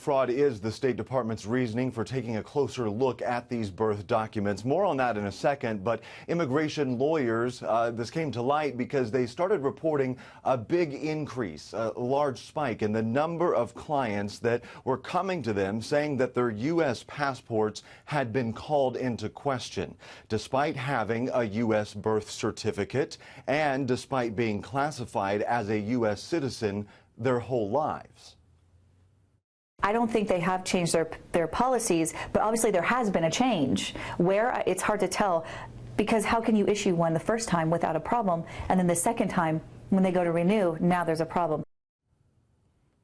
fraud is the State Department's reasoning for taking a closer look at these birth documents. More on that in a second, but immigration lawyers, this came to light because they started reporting a big increase, a large spike in the number of clients that were coming to them saying that their U.S. passports had been called into question, despite having a U.S. birth certificate and despite being classified as a U.S. citizen their whole lives. I don't think they have changed their policies, but obviously there has been a change where it's hard to tell, because how can you issue one the first time without a problem, and then the second time when they go to renew, now there's a problem.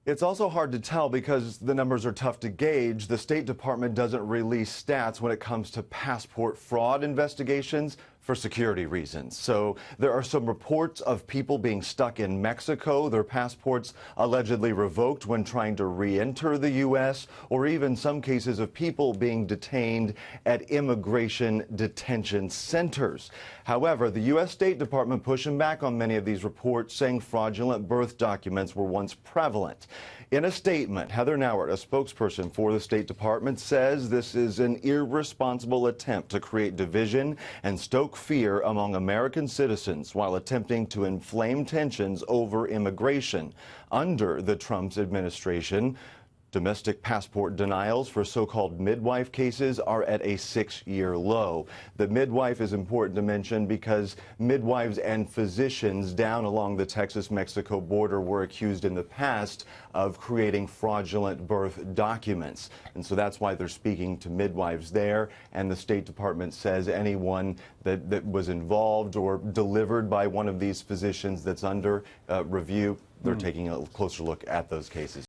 It's also hard to tell because the numbers are tough to gauge. The State Department doesn't release stats when it comes to passport fraud investigations for security reasons. So there are some reports of people being stuck in Mexico, their passports allegedly revoked when trying to re-enter the U.S., or even some cases of people being detained at immigration detention centers. However, the U.S. State Department pushing back on many of these reports, saying fraudulent birth documents were once prevalent. In a statement, Heather Nauert, a spokesperson for the State Department, says this is an irresponsible attempt to create division and stoke fear among American citizens while attempting to inflame tensions over immigration. Under the Trump administration, domestic passport denials for so-called midwife cases are at a 6-year low. The midwife is important to mention because midwives and physicians down along the Texas-Mexico border were accused in the past of creating fraudulent birth documents. And so that's why they're speaking to midwives there. And the State Department says anyone that was involved or delivered by one of these physicians that's under review, they're taking a closer look at those cases.